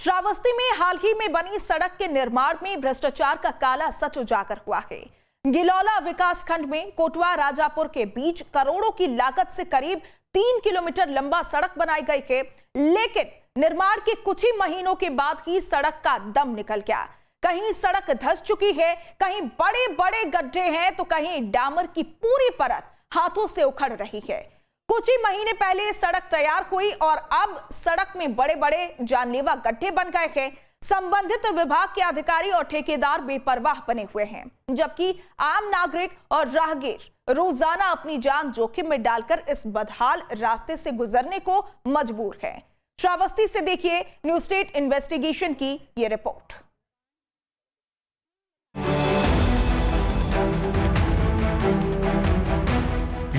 श्रावस्ती में हाल ही में बनी सड़क के निर्माण में भ्रष्टाचार का काला सच उजागर हुआ है। गिलौला विकास खंड में कोटवा राजापुर के बीच करोड़ों की लागत से करीब 3 किलोमीटर लंबा सड़क बनाई गई है, लेकिन निर्माण के कुछ ही महीनों के बाद ही सड़क का दम निकल गया। कहीं सड़क धंस चुकी है, कहीं बड़े बड़े गड्ढे हैं, तो कहीं डामर की पूरी परत हाथों से उखड़ रही है। कुछ ही महीने पहले सड़क तैयार हुई और अब सड़क में बड़े बड़े जानलेवा गड्ढे बन गए हैं। संबंधित विभाग के अधिकारी और ठेकेदार बेपरवाह बने हुए हैं, जबकि आम नागरिक और राहगीर रोजाना अपनी जान जोखिम में डालकर इस बदहाल रास्ते से गुजरने को मजबूर है। श्रावस्ती से देखिए न्यूज स्टेट इन्वेस्टिगेशन की ये रिपोर्ट।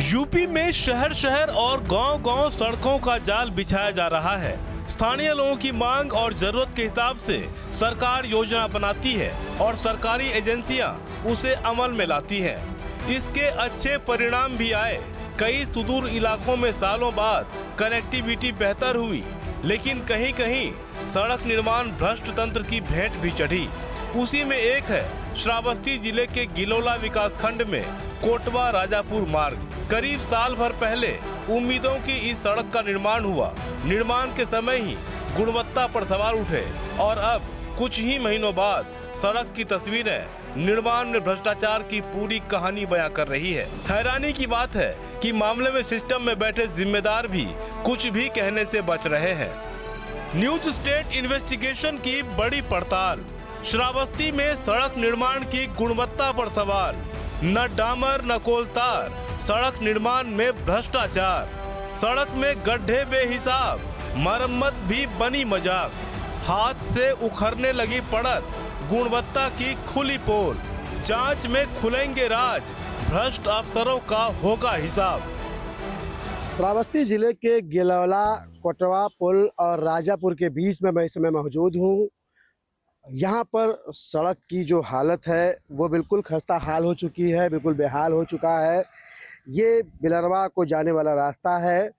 यूपी में शहर शहर और गांव गांव सड़कों का जाल बिछाया जा रहा है। स्थानीय लोगों की मांग और जरूरत के हिसाब से सरकार योजना बनाती है और सरकारी एजेंसियां उसे अमल में लाती हैं। इसके अच्छे परिणाम भी आए। कई सुदूर इलाकों में सालों बाद कनेक्टिविटी बेहतर हुई, लेकिन कहीं कहीं सड़क निर्माण भ्रष्ट तंत्र की भेंट भी चढ़ी। उसी में एक है श्रावस्ती जिले के गिलौला विकास खंड में कोटवा राजापुर मार्ग। करीब साल भर पहले उम्मीदों की इस सड़क का निर्माण हुआ। निर्माण के समय ही गुणवत्ता पर सवाल उठे और अब कुछ ही महीनों बाद सड़क की तस्वीरें निर्माण में भ्रष्टाचार की पूरी कहानी बयां कर रही है। हैरानी की बात है कि मामले में सिस्टम में बैठे जिम्मेदार भी कुछ भी कहने से बच रहे हैं। न्यूज स्टेट इन्वेस्टिगेशन की बड़ी पड़ताल। श्रावस्ती में सड़क निर्माण की गुणवत्ता पर सवाल। न डामर न कोलतार, सड़क निर्माण में भ्रष्टाचार। सड़क में गड्ढे बेहिसाब, मरम्मत भी बनी मजाक। हाथ से उखड़ने लगी पड़त, गुणवत्ता की खुली पोल। जांच में खुलेंगे राज, भ्रष्ट अफसरों का होगा हिसाब। श्रावस्ती जिले के गिलौला, कोटवा पुल और राजापुर के बीच में मैं इस समय मौजूद हूँ। यहाँ पर सड़क की जो हालत है वो बिल्कुल खस्ता हाल हो चुकी है, बिल्कुल बेहाल हो चुका है। ये बिलरवा को जाने वाला रास्ता है।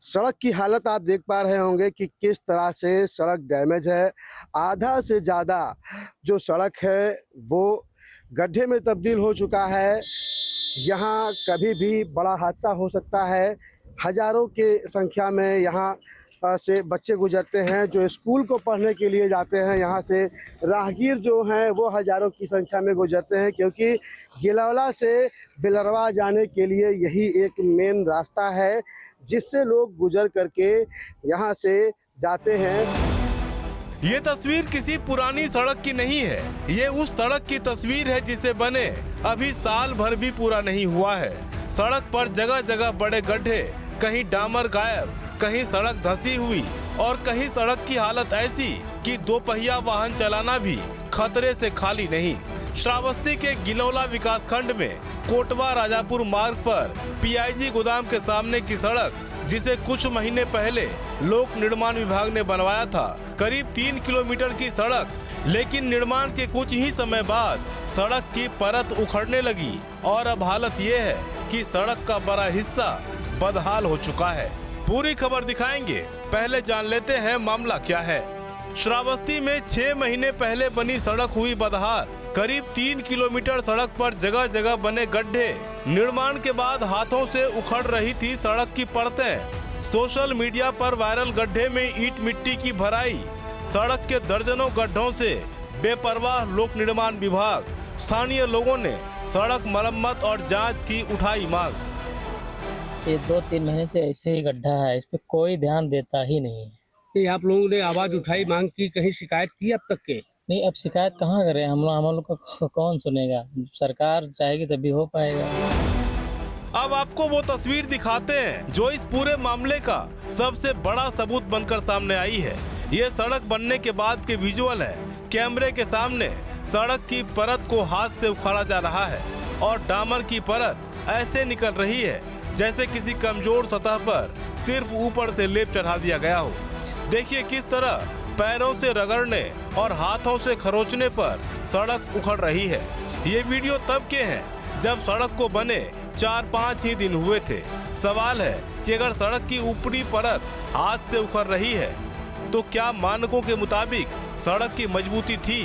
सड़क की हालत आप देख पा रहे होंगे कि किस तरह से सड़क डैमेज है। आधा से ज़्यादा जो सड़क है वो गड्ढे में तब्दील हो चुका है। यहाँ कभी भी बड़ा हादसा हो सकता है। हजारों के संख्या में यहाँ से बच्चे गुजरते हैं जो स्कूल को पढ़ने के लिए जाते हैं। यहाँ से राहगीर जो हैं वो हजारों की संख्या में गुजरते हैं, क्योंकि गिलौला से बिलरवा जाने के लिए यही एक मेन रास्ता है जिससे लोग गुजर करके यहाँ से जाते हैं। ये तस्वीर किसी पुरानी सड़क की नहीं है। ये उस सड़क की तस्वीर है जिसे बने अभी साल भर भी पूरा नहीं हुआ है। सड़क पर जगह जगह बड़े गड्ढे, कहीं डामर गायब, कहीं सड़क धंसी हुई और कहीं सड़क की हालत ऐसी कि दोपहिया वाहन चलाना भी खतरे से खाली नहीं। श्रावस्ती के गिलौला विकास खंड में कोटवा राजापुर मार्ग पर पीआईजी गोदाम के सामने की सड़क, जिसे कुछ महीने पहले लोक निर्माण विभाग ने बनवाया था, करीब 3 किलोमीटर की सड़क, लेकिन निर्माण के कुछ ही समय बाद सड़क की परत उखड़ने लगी और अब हालत ये है कि सड़क का बड़ा हिस्सा बदहाल हो चुका है। पूरी खबर दिखाएंगे, पहले जान लेते हैं मामला क्या है। श्रावस्ती में 6 महीने पहले बनी सड़क हुई बदहाल। करीब 3 किलोमीटर सड़क पर जगह जगह बने गड्ढे। निर्माण के बाद हाथों से उखड़ रही थी सड़क की परतें। सोशल मीडिया पर वायरल गड्ढे में ईंट मिट्टी की भराई। सड़क के दर्जनों गड्ढों से बेपरवाह लोक निर्माण विभाग। स्थानीय लोगों ने सड़क मरम्मत और जाँच की उठाई मांग। ये 2-3 महीने से ऐसे ही गड्ढा है, इस पे कोई ध्यान देता ही नहीं है। ये आप लोगों ने आवाज उठाई, मांग की, कहीं शिकायत की अब तक के? नहीं, अब शिकायत कहाँ करें हम लोग का कौन सुनेगा? सरकार चाहेगी तभी हो पाएगा। अब आपको वो तस्वीर दिखाते हैं जो इस पूरे मामले का सबसे बड़ा सबूत बनकर सामने आई है। ये सड़क बनने के बाद के विजुअल है। कैमरे के सामने सड़क की परत को हाथ से उखाड़ा जा रहा है और डामर की परत ऐसे निकल रही है जैसे किसी कमजोर सतह पर सिर्फ ऊपर से लेप चढ़ा दिया गया हो। देखिए किस तरह पैरों से रगड़ने और हाथों से खरोचने पर सड़क उखड़ रही है। ये वीडियो तब के हैं जब सड़क को बने 4-5 ही दिन हुए थे। सवाल है कि अगर सड़क की ऊपरी परत हाथ से उखड़ रही है तो क्या मानकों के मुताबिक सड़क की मजबूती थी?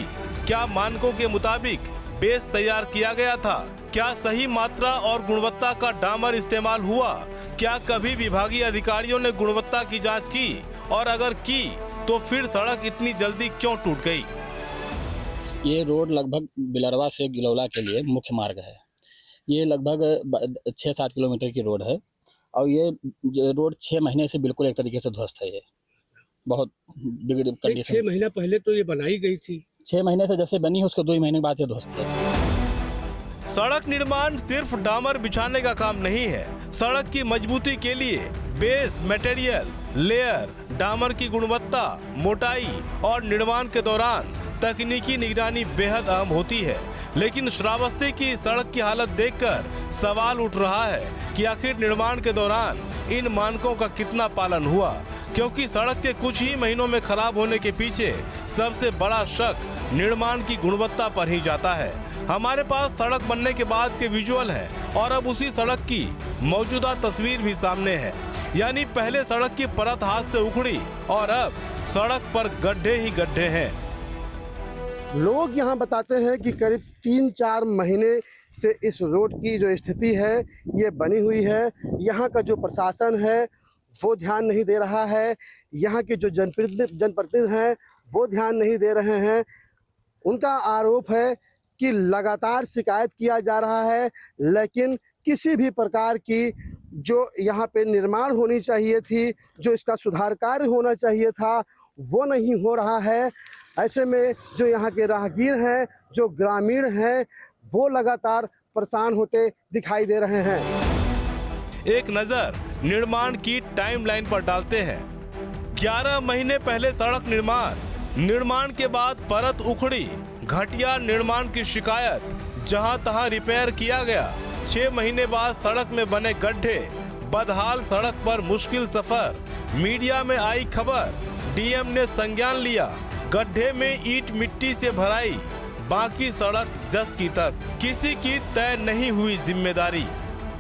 क्या मानकों के मुताबिक बेस तैयार किया गया था? क्या सही मात्रा और गुणवत्ता का डामर इस्तेमाल हुआ? क्या कभी विभागीय अधिकारियों ने गुणवत्ता की जांच की? और अगर की तो फिर सड़क इतनी जल्दी क्यों टूट गई? ये रोड लगभग बिलरवा से गिलौला के लिए मुख्य मार्ग है। ये लगभग 6-7 किलोमीटर की रोड है और ये रोड 6 महीने से बिल्कुल एक तरीके से ध्वस्त है। ये बहुत बिगड़ी कंडीशन। 6 महीना पहले तो ये बनाई गई थी। 6 महीने से जैसे बनी है उसको 2 महीने बाद ये ध्वस्त है। सड़क निर्माण सिर्फ डामर बिछाने का काम नहीं है। सड़क की मजबूती के लिए बेस मटेरियल, लेयर, डामर की गुणवत्ता, मोटाई और निर्माण के दौरान तकनीकी निगरानी बेहद अहम होती है। लेकिन श्रावस्ती की सड़क की हालत देखकर सवाल उठ रहा है कि आखिर निर्माण के दौरान इन मानकों का कितना पालन हुआ, क्योंकि सड़क के कुछ ही महीनों में खराब होने के पीछे सबसे बड़ा शक निर्माण की गुणवत्ता पर ही जाता है। हमारे पास सड़क बनने के बाद के विजुअल हैं और अब उसी सड़क की मौजूदा तस्वीर भी सामने है। यानी पहले सड़क की परत हाथ से उखड़ी और अब सड़क पर गड्ढे ही गड्ढे हैं। लोग यहाँ बताते हैं कि करीब 3-4 महीने से इस रोड की जो स्थिति है ये बनी हुई है। यहाँ का जो प्रशासन है वो ध्यान नहीं दे रहा है। यहाँ के जो जनप्रतिनिधि हैं वो ध्यान नहीं दे रहे हैं। उनका आरोप है कि लगातार शिकायत किया जा रहा है, लेकिन किसी भी प्रकार की जो यहाँ पे निर्माण होनी चाहिए थी, जो इसका सुधार कार्य होना चाहिए था, वो नहीं हो रहा है। ऐसे में जो यहाँ के राहगीर हैं, जो ग्रामीण हैं, वो लगातार परेशान होते दिखाई दे रहे हैं। एक नजर निर्माण की टाइमलाइन पर डालते हैं। 11 महीने पहले सड़क निर्माण के बाद परत उखड़ी, घटिया निर्माण की शिकायत, जहां तहां रिपेयर किया गया। 6 महीने बाद सड़क में बने गड्ढे, बदहाल सड़क पर मुश्किल सफर। मीडिया में आई खबर, डीएम ने संज्ञान लिया, गड्ढे में ईंट मिट्टी से भराई, बाकी सड़क जस की तस। किसी की तय नहीं हुई जिम्मेदारी।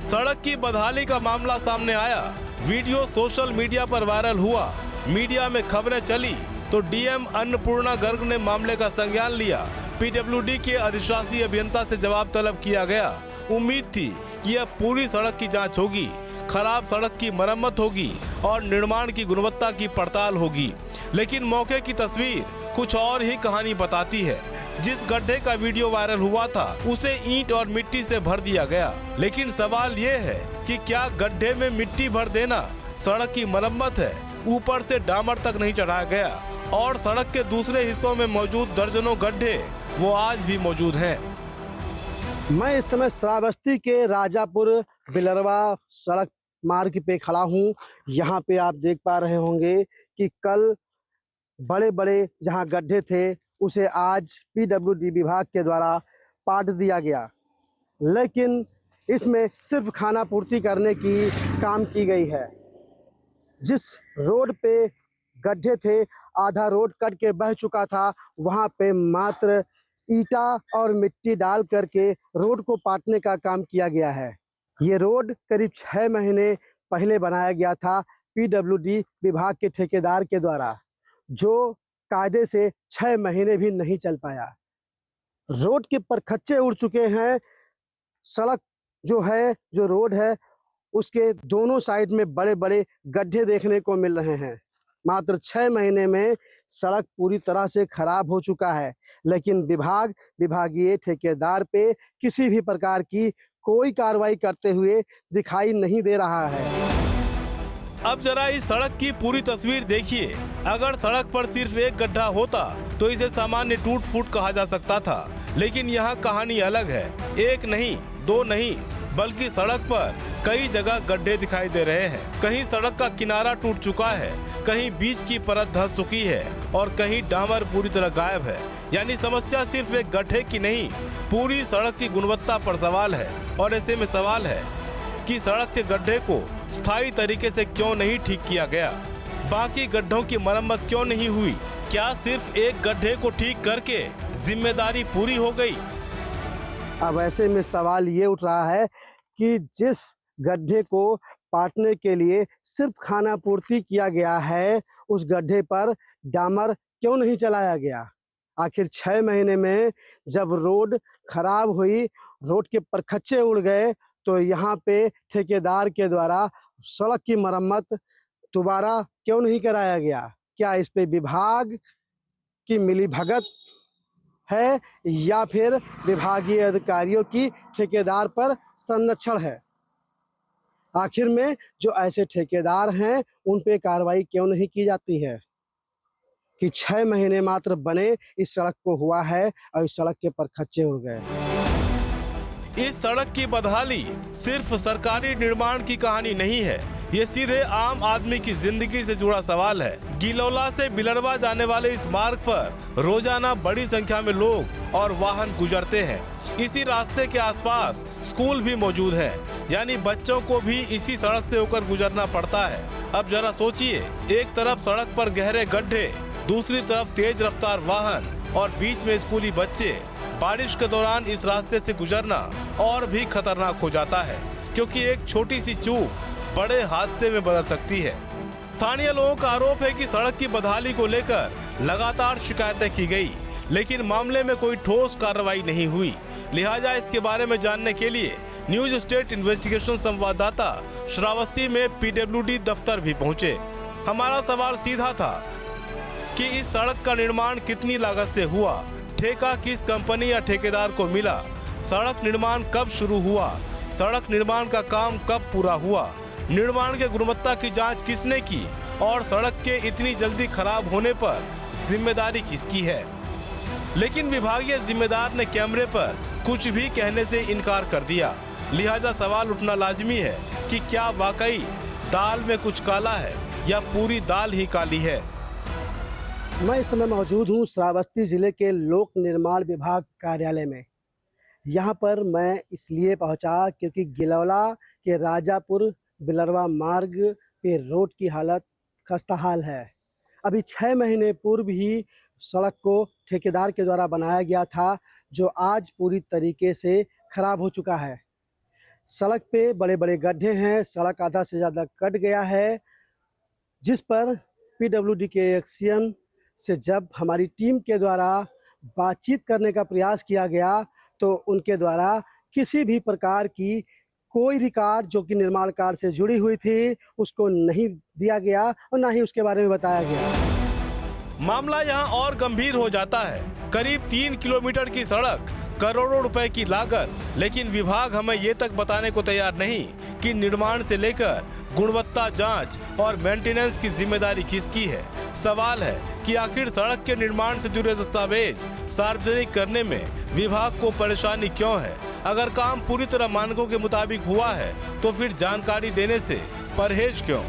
सड़क की बदहाली का मामला सामने आया, वीडियो सोशल मीडिया पर वायरल हुआ, मीडिया में खबरें चली तो डीएम अन्नपूर्णा गर्ग ने मामले का संज्ञान लिया। पीडब्ल्यूडी के अधिशासी अभियंता से जवाब तलब किया गया। उम्मीद थी कि अब पूरी सड़क की जांच होगी, खराब सड़क की मरम्मत होगी और निर्माण की गुणवत्ता की पड़ताल होगी। लेकिन मौके की तस्वीर कुछ और ही कहानी बताती है। जिस गड्ढे का वीडियो वायरल हुआ था उसे ईंट और मिट्टी से भर दिया गया। लेकिन सवाल ये है कि क्या गड्ढे में मिट्टी भर देना सड़क की मरम्मत है? ऊपर से डामर तक नहीं चढ़ाया गया और सड़क के दूसरे हिस्सों में मौजूद दर्जनों गड्ढे वो आज भी मौजूद हैं। मैं इस समय श्रावस्ती के राजापुर बिलरवा सड़क मार्ग पे खड़ा हूँ। यहाँ पे आप देख पा रहे होंगे कि कल बड़े बड़े जहाँ गड्ढे थे उसे आज पीडब्ल्यूडी विभाग के द्वारा पाट दिया गया, लेकिन इसमें सिर्फ खाना पूर्ति करने की काम की गई है। जिस रोड पे गड्ढे थे, आधा रोड कट के बह चुका था, वहाँ पे मात्र ईटा और मिट्टी डाल करके रोड को पाटने का काम किया गया है। ये रोड करीब 6 महीने पहले बनाया गया था पीडब्ल्यूडी विभाग के ठेकेदार के द्वारा, जो कायदे से 6 महीने भी नहीं चल पाया। रोड के परखच्चे उड़ चुके हैं। सड़क जो है, जो रोड है, उसके दोनों साइड में बड़े बड़े गड्ढे देखने को मिल रहे हैं। मात्र 6 महीने में सड़क पूरी तरह से खराब हो चुका है, लेकिन विभागीय ठेकेदार पे किसी भी प्रकार की कोई कार्रवाई करते हुए दिखाई नहीं दे रहा है। अब जरा इस सड़क की पूरी तस्वीर देखिए। अगर सड़क पर सिर्फ एक गड्ढा होता तो इसे सामान्य टूट फूट कहा जा सकता था, लेकिन यहाँ कहानी अलग है। एक नहीं, दो नहीं, बल्कि सड़क पर कई जगह गड्ढे दिखाई दे रहे हैं। कहीं सड़क का किनारा टूट चुका है, कहीं बीच की परत धंस चुकी है और कहीं डामर पूरी तरह गायब है। यानी समस्या सिर्फ एक गड्ढे की नहीं, पूरी सड़क की गुणवत्ता पर सवाल है। और ऐसे में सवाल है कि सड़क के गड्ढे को स्थायी तरीके से क्यों नहीं ठीक किया गया? बाकी गड्ढों की मरम्मत क्यों नहीं हुई? क्या सिर्फ एक गड्ढे को ठीक करके जिम्मेदारी पूरी हो गई? अब ऐसे में सवाल ये उठ रहा है कि जिस गड्ढे को पाटने के लिए सिर्फ खाना पूर्ति किया गया है, उस गड्ढे पर डामर क्यों नहीं चलाया गया? आखिर 6 महीने में जब रोड खराब हुई, रोड के परखच्चे उड़ गए, तो यहाँ पे ठेकेदार के द्वारा सड़क की मरम्मत दोबारा क्यों नहीं कराया गया? क्या इस पे विभाग की मिलीभगत है या फिर विभागीय अधिकारियों की ठेकेदार पर संरक्षण है? आखिर में जो ऐसे ठेकेदार हैं उन पे कार्रवाई क्यों नहीं की जाती है कि 6 महीने मात्र बने इस सड़क को हुआ है और इस सड़क के परखच्चे उड़ गए। इस सड़क की बदहाली सिर्फ सरकारी निर्माण की कहानी नहीं है, ये सीधे आम आदमी की जिंदगी से जुड़ा सवाल है। गिलौला से बिलरवा जाने वाले इस मार्ग पर रोजाना बड़ी संख्या में लोग और वाहन गुजरते हैं। इसी रास्ते के आसपास स्कूल भी मौजूद है, यानी बच्चों को भी इसी सड़क से होकर गुजरना पड़ता है। अब जरा सोचिए, एक तरफ सड़क पर गहरे गड्ढे, दूसरी तरफ तेज रफ्तार वाहन और बीच में स्कूली बच्चे। बारिश के दौरान इस रास्ते से गुजरना और भी खतरनाक हो जाता है, क्योंकि एक छोटी सी चूक बड़े हादसे में बदल सकती है। स्थानीय लोगों का आरोप है कि सड़क की बदहाली को लेकर लगातार शिकायतें की गई, लेकिन मामले में कोई ठोस कार्रवाई नहीं हुई। लिहाजा इसके बारे में जानने के लिए न्यूज स्टेट इन्वेस्टिगेशन संवाददाता श्रावस्ती में PWD दफ्तर भी पहुंचे। हमारा सवाल सीधा था कि इस सड़क का निर्माण कितनी लागत से हुआ, ठेका किस कंपनी या ठेकेदार को मिला, सड़क निर्माण कब शुरू हुआ, सड़क निर्माण का काम कब पूरा हुआ, निर्माण के गुणवत्ता की जांच किसने की और सड़क के इतनी जल्दी खराब होने पर जिम्मेदारी किसकी है। लेकिन विभागीय जिम्मेदार ने कैमरे पर कुछ भी कहने से इनकार कर दिया। लिहाजा सवाल उठना लाजमी है कि क्या वाकई दाल में कुछ काला है या पूरी दाल ही काली है। मैं इस समय मौजूद हूँ श्रावस्ती जिले के लोक निर्माण विभाग कार्यालय में। यहाँ पर मैं इसलिए पहुँचा क्योंकि गिलौला के राजापुर बिलरवा मार्ग पे रोड की हालत खस्ताहाल है। अभी 6 महीने पूर्व ही सड़क को ठेकेदार के द्वारा बनाया गया था, जो आज पूरी तरीके से खराब हो चुका है। सड़क पे बड़े बड़े गड्ढे हैं, सड़क आधा से ज़्यादा कट गया है, जिस पर PWD के एक्शन से जब हमारी टीम के द्वारा बातचीत करने का प्रयास किया गया, तो उनके द्वारा किसी भी प्रकार की कोई रिकॉर्ड जो कि निर्माण कार्य से जुड़ी हुई थी उसको नहीं दिया गया और ना ही उसके बारे में बताया गया। मामला यहाँ और गंभीर हो जाता है। करीब 3 किलोमीटर की सड़क, करोड़ों रुपए की लागत, लेकिन विभाग हमें ये तक बताने को तैयार नहीं कि निर्माण से लेकर गुणवत्ता जांच और मेंटेनेंस की जिम्मेदारी किसकी है। सवाल है कि आखिर सड़क के निर्माण से जुड़े दस्तावेज सार्वजनिक करने में विभाग को परेशानी क्यों है। अगर काम पूरी तरह मानकों के मुताबिक हुआ है तो फिर जानकारी देने से परहेज क्यों।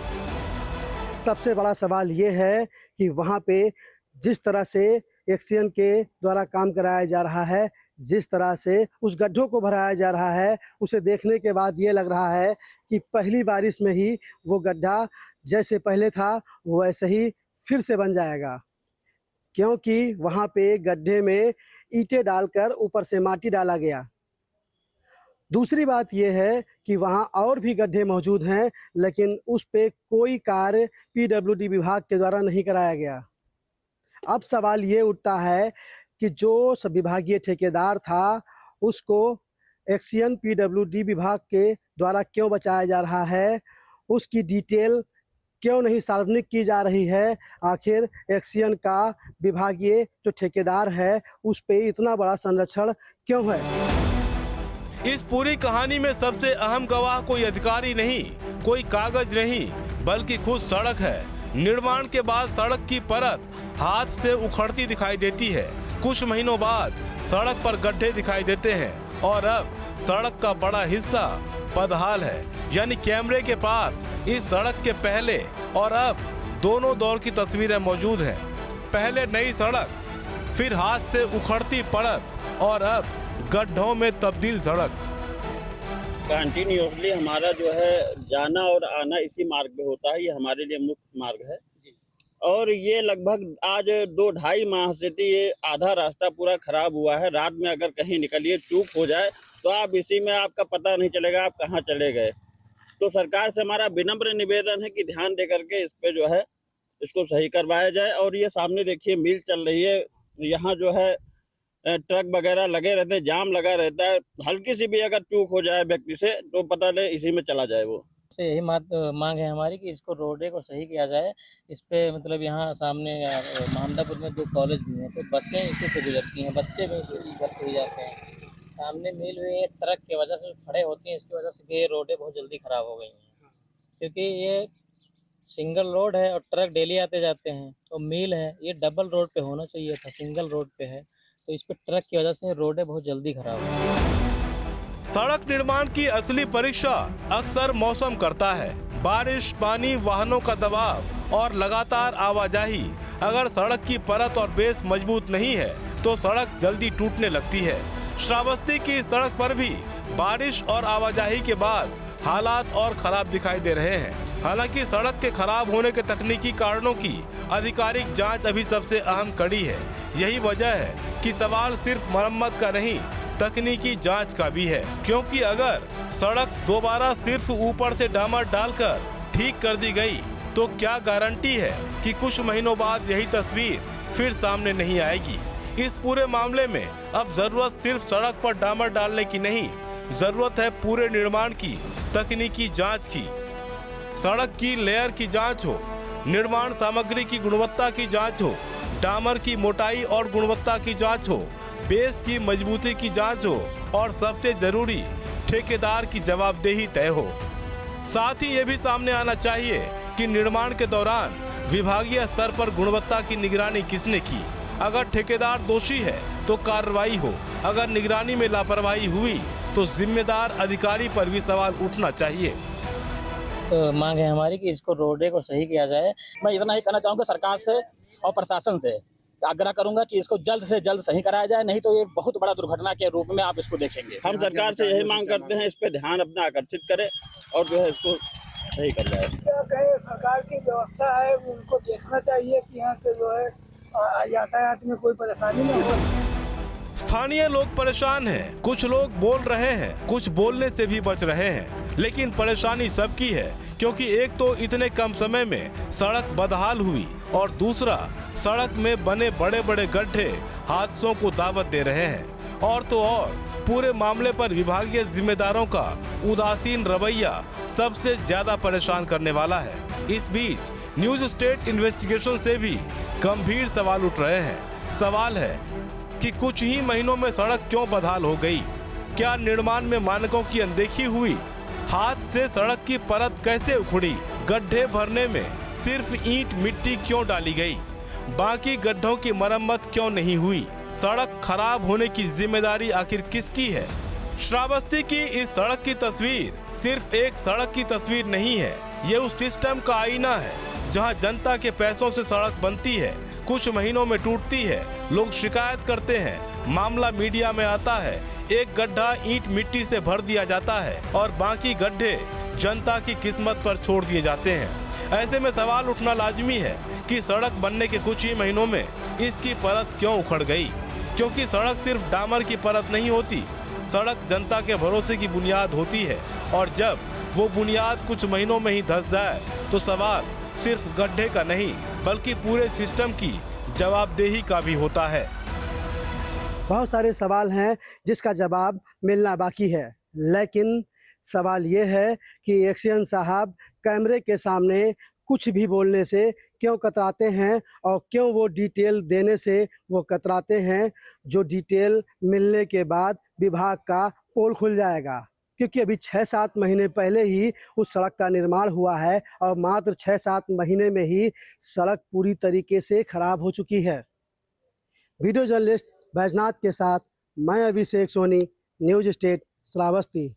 सबसे बड़ा सवाल ये है कि वहाँ पे जिस तरह से एक्शन के द्वारा काम कराया जा रहा है, जिस तरह से उस गड्ढों को भराया जा रहा है, उसे देखने के बाद ये लग रहा है कि पहली बारिश में ही वो गड्ढा जैसे पहले था वैसे ही फिर से बन जाएगा, क्योंकि वहाँ पे गड्ढे में ईंटें डालकर ऊपर से माटी डाला गया। दूसरी बात यह है कि वहाँ और भी गड्ढे मौजूद हैं, लेकिन उस पे कोई कार्य PWD विभाग के द्वारा नहीं कराया गया। अब सवाल ये उठता है कि जो विभागीय ठेकेदार था उसको एक्शन PWD विभाग के द्वारा क्यों बचाया जा रहा है, उसकी डिटेल क्यों नहीं सार्वजनिक की जा रही है। आखिर एक्शन का विभागीय जो ठेकेदार है उस पे इतना बड़ा संरक्षण क्यों है। इस पूरी कहानी में सबसे अहम गवाह कोई अधिकारी नहीं, कोई कागज नहीं, बल्कि खुद सड़क है। निर्माण के बाद सड़क की परत हाथ से उखड़ती दिखाई देती है। कुछ महीनों बाद सड़क पर गड्ढे दिखाई देते हैं और अब सड़क का बड़ा हिस्सा बदहाल है। यानी कैमरे के पास इस सड़क के पहले और अब दोनों दौर की तस्वीरें मौजूद हैं। पहले नई सड़क, फिर हाथ से उखड़ती परत और अब गड्ढों में तब्दील सड़क। कंटिन्यूसली हमारा जो है जाना और आना इसी मार्ग पे होता है। ये हमारे लिए मुख्य मार्ग है और ये लगभग आज 2-2.5 माह से ये आधा रास्ता पूरा खराब हुआ है। रात में अगर कहीं निकलिए, चूक हो जाए तो आप इसी में आपका पता नहीं चलेगा आप कहाँ चले गए। तो सरकार से हमारा विनम्र निवेदन है कि ध्यान दे करके इस पे जो है इसको सही करवाया जाए। और ये सामने देखिए मिल चल रही है, यहाँ जो है ट्रक वगैरह लगे रहते हैं, जाम लगा रहता है। हल्की सी भी अगर चूक हो जाए व्यक्ति से तो पता ले इसी में चला जाए वो। से यही मांग है हमारी कि इसको रोडे को सही किया जाए। इस पे मतलब यहाँ सामने महमदापुर में 2 कॉलेज भी हैं, तो बसें इसी से गुजरती हैं, बच्चे भी इसी घर से ही जाते हैं। सामने मिल हुई है, ट्रक की वजह से खड़े होती हैं, इसकी वजह से भी ये रोडें बहुत जल्दी ख़राब हो गई हैं, क्योंकि ये सिंगल रोड है और ट्रक डेली आते जाते हैं। तो मिल है, ये डबल रोड पे होना चाहिए था, सिंगल रोड पे है, तो इस पे ट्रक की वजह से रोडें बहुत जल्दी ख़राब हो गई हैं। सड़क निर्माण की असली परीक्षा अक्सर मौसम करता है। बारिश, पानी, वाहनों का दबाव और लगातार आवाजाही। अगर सड़क की परत और बेस मजबूत नहीं है तो सड़क जल्दी टूटने लगती है। श्रावस्ती की सड़क पर भी बारिश और आवाजाही के बाद हालात और खराब दिखाई दे रहे हैं। हालांकि सड़क के खराब होने के तकनीकी कारणों की आधिकारिक जांच अभी सबसे अहम कड़ी है। यही वजह है कि सवाल सिर्फ मरम्मत का नहीं, तकनीकी जांच का भी है, क्योंकि अगर सड़क दोबारा सिर्फ ऊपर से डामर डालकर ठीक कर दी गई तो क्या गारंटी है कि कुछ महीनों बाद यही तस्वीर फिर सामने नहीं आएगी। इस पूरे मामले में अब जरूरत सिर्फ सड़क पर डामर डालने की नहीं, जरूरत है पूरे निर्माण की तकनीकी जांच की। सड़क की लेयर की जांच हो, निर्माण सामग्री की गुणवत्ता की जांच हो, डामर की मोटाई और गुणवत्ता की जांच हो, बेस की मजबूती की जांच हो और सबसे जरूरी ठेकेदार की जवाबदेही तय हो। साथ ही ये भी सामने आना चाहिए कि निर्माण के दौरान विभागीय स्तर पर गुणवत्ता की निगरानी किसने की। अगर ठेकेदार दोषी है तो कार्रवाई हो, अगर निगरानी में लापरवाही हुई तो जिम्मेदार अधिकारी पर भी सवाल उठना चाहिए। तो मांग है हमारी कि इसको रोडे को सही किया जाए। मैं इतना ही कहना चाहूँगा सरकार से और प्रशासन से, आग्रह करूंगा कि इसको जल्द से जल्द सही कराया जाए, नहीं तो ये बहुत बड़ा दुर्घटना के रूप में आप इसको देखेंगे। हम सरकार से यही मांग करते हैं, इस पे ध्यान अपना आकर्षित करे और जो है इसको सही कर जाए। क्या कहे, सरकार की व्यवस्था है, उनको देखना चाहिए कि यहाँ के जो है यातायात में कोई परेशानी नहीं हो। स्थानीय लोग परेशान हैं, कुछ लोग बोल रहे हैं, कुछ बोलने से भी बच रहे हैं, लेकिन परेशानी सबकी है, क्योंकि एक तो इतने कम समय में सड़क बदहाल हुई और दूसरा सड़क में बने बड़े बड़े गड्ढे हादसों को दावत दे रहे हैं। और तो और पूरे मामले पर विभागीय जिम्मेदारों का उदासीन रवैया सबसे ज्यादा परेशान करने वाला है। इस बीच न्यूज स्टेट इन्वेस्टिगेशन से भी गंभीर सवाल उठ रहे हैं। सवाल है कि कुछ ही महीनों में सड़क क्यों बदहाल हो गई? क्या निर्माण में मानकों की अनदेखी हुई? हाथ से सड़क की परत कैसे उखड़ी? गड्ढे भरने में सिर्फ ईंट मिट्टी क्यों डाली गई? बाकी गड्ढों की मरम्मत क्यों नहीं हुई? सड़क खराब होने की जिम्मेदारी आखिर किसकी है? श्रावस्ती की इस सड़क की तस्वीर सिर्फ एक सड़क की तस्वीर नहीं है, ये उस सिस्टम का आईना है जहां जनता के पैसों से सड़क बनती है, कुछ महीनों में टूटती है, लोग शिकायत करते हैं, मामला मीडिया में आता है, एक गड्ढा ईंट मिट्टी से भर दिया जाता है और बाकी गड्ढे जनता की किस्मत पर छोड़ दिए जाते हैं। ऐसे में सवाल उठना लाजमी है कि सड़क बनने के कुछ ही महीनों में इसकी परत क्यों उखड़ गई? क्योंकि सड़क सिर्फ डामर की परत नहीं होती, सड़क जनता के भरोसे की बुनियाद होती है और जब वो बुनियाद कुछ महीनों में ही धंस जाए तो सवाल सिर्फ गड्ढे का नहीं बल्कि पूरे सिस्टम की जवाबदेही का भी होता है। बहुत सारे सवाल हैं जिसका जवाब मिलना बाकी है, लेकिन सवाल ये है कि एक्शन साहब कैमरे के सामने कुछ भी बोलने से क्यों कतराते हैं और क्यों वो डिटेल देने से वो कतराते हैं, जो डिटेल मिलने के बाद विभाग का पोल खुल जाएगा। क्योंकि अभी 6-7 महीने पहले ही उस सड़क का निर्माण हुआ है और मात्र 6-7 महीने में ही सड़क पूरी तरीके से खराब हो चुकी है। वीडियो जर्नलिस्ट बैजनाथ के साथ मैं अभिषेक सोनी, न्यूज स्टेट श्रावस्ती।